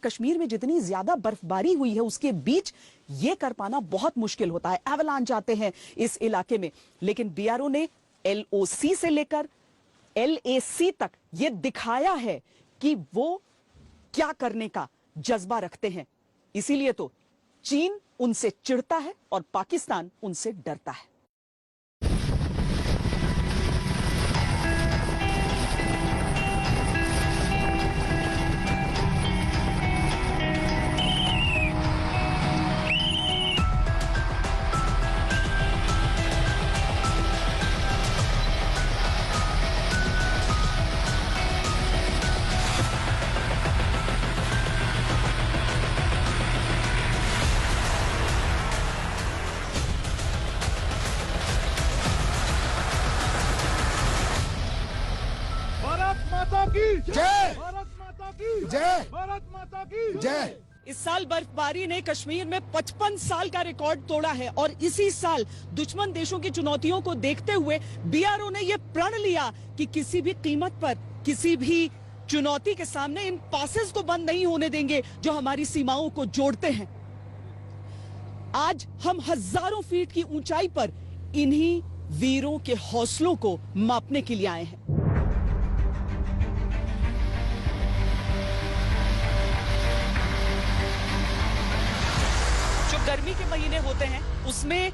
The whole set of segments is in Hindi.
कश्मीर में जितनी ज्यादा बर्फबारी हुई है उसके बीच ये कर पाना बहुत मुश्किल होता है। एवलांच आते हैं इस इलाके में, लेकिन बीआरओ ने एलओसी से लेकर एलएसी तक ये दिखाया है कि वो क्या करने का जज्बा रखते हैं। इसीलिए तो चीन उनसे चिढ़ता है और पाकिस्तान उनसे डरता है। जय भारत माता की जय भारत माता की जय। इस साल बर्फबारी ने कश्मीर में 55 साल का रिकॉर्ड तोड़ा है और इसी साल दुश्मन देशों की चुनौतियों को देखते हुए बीआरओ ने यह प्रण लिया कि किसी भी कीमत पर, किसी भी चुनौती के सामने इन पासेस को बंद नहीं होने देंगे जो हमारी सीमाओं को जोड़ते हैं। आज हम हजारों फीट की ऊंचाई पर इन्हीं वीरों के हौसलों को मापने के लिए आए हैं। गर्मी के महीने होते हैं उसमें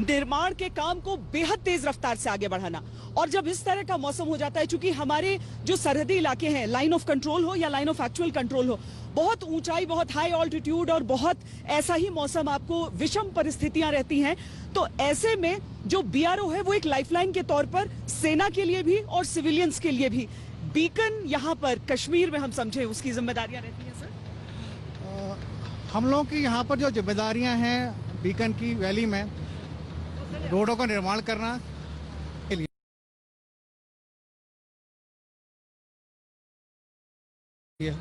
निर्माण के काम को बेहद तेज रफ्तार से आगे बढ़ाना, और जब इस तरह का मौसम हो जाता है, चूंकि हमारे जो सरहदी इलाके हैं, लाइन ऑफ कंट्रोल हो या लाइन ऑफ एक्चुअल कंट्रोल हो, बहुत ऊंचाई, बहुत हाई ऑल्टीट्यूड और बहुत ऐसा ही मौसम, आपको विषम परिस्थितियां रहती हैं। तो ऐसे में जो बीआरओ है वो एक लाइफलाइन के तौर पर सेना के लिए भी और सिविलियंस के लिए भी बीकन यहाँ पर कश्मीर में हम समझे उसकी जिम्मेदारियां रहती हैं। सर, हम लोगों की यहाँ पर जो जिम्मेदारियां हैं बीकन की वैली में रोडों का निर्माण करना के लिए,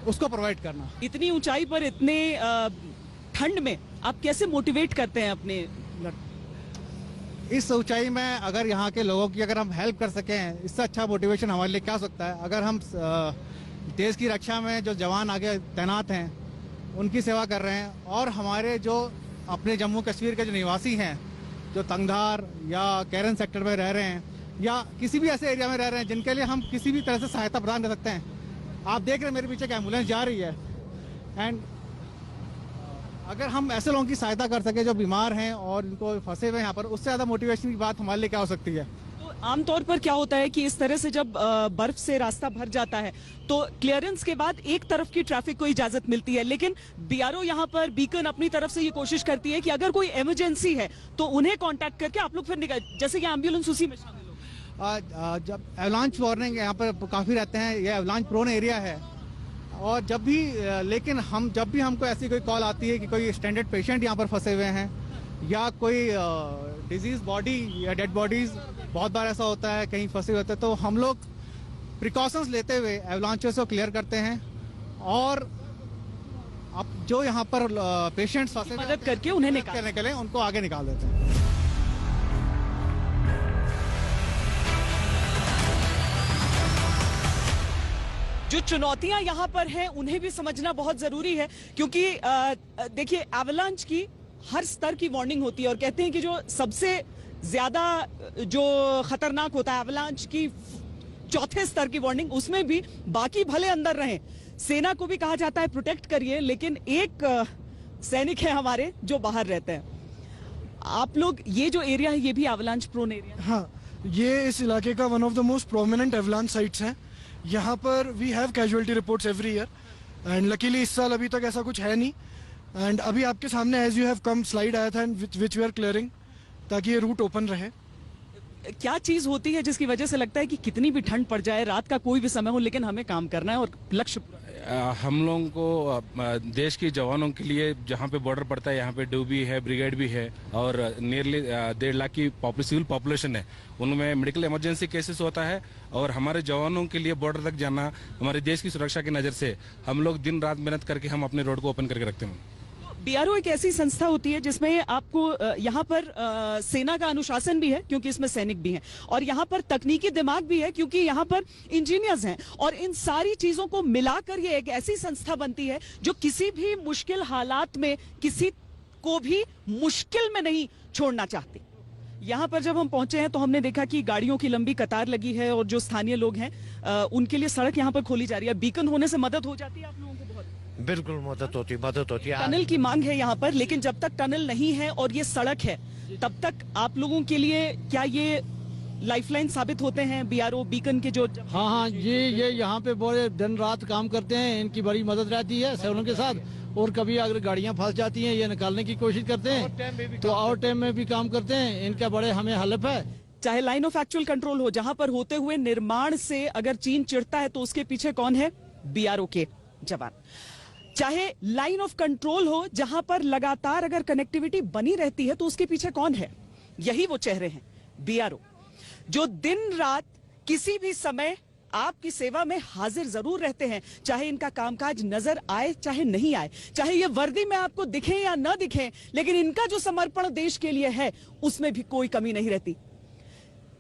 उसको प्रोवाइड करना। इतनी ऊंचाई पर इतने ठंड में आप कैसे मोटिवेट करते हैं अपने? इस ऊंचाई में अगर यहाँ के लोगों की अगर हम हेल्प कर सकें, इससे अच्छा मोटिवेशन हमारे लिए क्या हो सकता है। अगर हम देश की रक्षा में जो जवान आगे तैनात हैं उनकी सेवा कर रहे हैं, और हमारे जो अपने जम्मू कश्मीर के जो निवासी हैं जो तंगधार या कैरन सेक्टर में रह रहे हैं या किसी भी ऐसे एरिया में रह रहे हैं जिनके लिए हम किसी भी तरह से सहायता प्रदान कर सकते हैं। आप देख रहे हैं मेरे पीछे एक एम्बुलेंस जा रही है, एंड अगर हम ऐसे लोगों की सहायता कर सके जो बीमार हैं और इनको फंसे हुए हैं यहाँ पर, उससे ज़्यादा मोटिवेशन की बात हमारे लिए क्या हो सकती है। आमतौर पर क्या होता है कि इस तरह से जब बर्फ से रास्ता भर जाता है तो क्लियरेंस के बाद एक तरफ की ट्रैफिक को इजाजत मिलती है, लेकिन बीआरओ यहाँ पर बीकन अपनी तरफ से ये कोशिश करती है कि अगर कोई इमरजेंसी है तो उन्हें कांटेक्ट करके आप लोग फिर निकल, जैसे कि एम्बुलेंस उसी में शामिल हो। जब एवलांच वार्निंग यहाँ पर काफ़ी रहते हैं, ये एवलांच प्रोन एरिया है, और जब भी लेकिन हम जब भी हमको ऐसी कोई कॉल आती है कि कोई स्टैंडर्ड पेशेंट यहाँ पर फंसे हुए हैं या कोई डिजीज बॉडी या डेड बॉडीज, बहुत बार ऐसा होता है कहीं फंसे होते हैं, तो हम लोग प्रिकॉशंस लेते हुए एवलांचेस को क्लियर करते हैं और अब जो यहाँ पर पेशेंट्स फंसे मदद करके उन्हें करने के लिए उनको आगे निकाल देते हैं। जो चुनौतियां यहाँ पर हैं उन्हें भी समझना बहुत जरूरी है, क्योंकि देखिए एवलांच की हर स्तर की वार्निंग होती है और कहते हैं कि जो सबसे ज्यादा जो खतरनाक होता है एवलांच की चौथे स्तर की वार्निंग, उसमें भी बाकी भले अंदर रहें, सेना को भी कहा जाता है प्रोटेक्ट करिए, लेकिन एक सैनिक है हमारे जो बाहर रहते हैं। आप लोग ये जो एरिया है ये भी एवलांच प्रोन एरिया? हाँ, ये इस इलाके का one of the most prominent avalanche sites है। यहाँ पर we have casualty reports every year, and luckily इस साल अभी तक ऐसा कुछ है नहीं। एंड अभी आपके सामने as you have come slide आया था विच वी आर क्लियरिंग, ताकि ये रूट ओपन रहे। क्या चीज होती है जिसकी वजह से लगता है कि कितनी भी ठंड पड़ जाए, रात का कोई भी समय हो, लेकिन हमें काम करना है और लक्ष्य? हम लोगों को देश के जवानों के लिए जहाँ पे बॉर्डर पड़ता है, यहाँ पे डूबी है, ब्रिगेड भी है, और नियरली 1.5 लाख की सिविल पॉपुलेशन है, उनमें मेडिकल इमरजेंसी केसेस होता है, और हमारे जवानों के लिए बॉर्डर तक जाना हमारे देश की सुरक्षा की नज़र से हम लोग दिन रात मेहनत करके हम अपने रोड को ओपन करके रखते हैं। बीआरओ एक ऐसी संस्था होती है जिसमें आपको यहाँ पर सेना का अनुशासन भी है क्योंकि इसमें सैनिक भी हैं, और यहाँ पर तकनीकी दिमाग भी है क्योंकि यहाँ पर इंजीनियर्स हैं, और इन सारी चीजों को मिलाकर ये एक ऐसी संस्था बनती है जो किसी भी मुश्किल हालात में किसी को भी मुश्किल में नहीं छोड़ना चाहती। यहाँ पर जब हम पहुंचे हैं तो हमने देखा कि गाड़ियों की लंबी कतार लगी है और जो स्थानीय लोग हैं उनके लिए सड़क यहाँ पर खोली जा रही है। बीकन होने से मदद हो जाती है आप लोगों को? बहुत बिल्कुल मदद होती है। टनल की मांग है यहाँ पर, लेकिन जब तक टनल नहीं है और ये सड़क है तब तक आप लोगों के लिए क्या ये लाइफलाइन साबित होते हैं बीआरओ बीकन के जो? हाँ, ये यहाँ पे बड़े दिन रात काम करते हैं, इनकी बड़ी मदद रहती है सेवरों के साथ, और कभी अगर गाड़ियाँ फंस जाती हैं ये निकालने की कोशिश करते हैं, तो आउट टाइम में भी काम करते हैं, इनका बड़े हमें हेल्प है। चाहे लाइन ऑफ एक्चुअल कंट्रोल हो, जहां पर होते हुए निर्माण से अगर चीन चिढ़ता है तो उसके पीछे कौन है? बीआरओ के जवान। चाहे लाइन ऑफ कंट्रोल हो जहां पर लगातार अगर कनेक्टिविटी बनी रहती है तो उसके पीछे कौन है? यही वो चेहरे हैं, बीआरओ, जो दिन रात किसी भी समय आपकी सेवा में हाजिर जरूर रहते हैं, चाहे इनका कामकाज नजर आए चाहे नहीं आए, चाहे ये वर्दी में आपको दिखे या ना दिखे, लेकिन इनका जो समर्पण देश के लिए है उसमें भी कोई कमी नहीं रहती।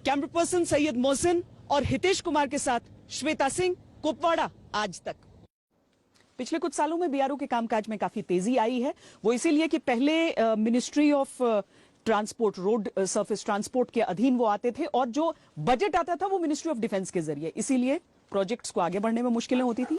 कैमरा पर्सन सैयद मोहसिन और हितेश कुमार के साथ श्वेता सिंह, कुपवाड़ा आज तक। पिछले कुछ सालों में बीआरओ के कामकाज में काफी तेजी आई है। वो इसीलिए कि पहले ministry of transport, road surface transport के अधीन वो आते थे, और जो बजट आता था वो मिनिस्ट्री ऑफ डिफेंस के जरिए, इसीलिए प्रोजेक्ट्स को आगे बढ़ने में मुश्किलें होती थी।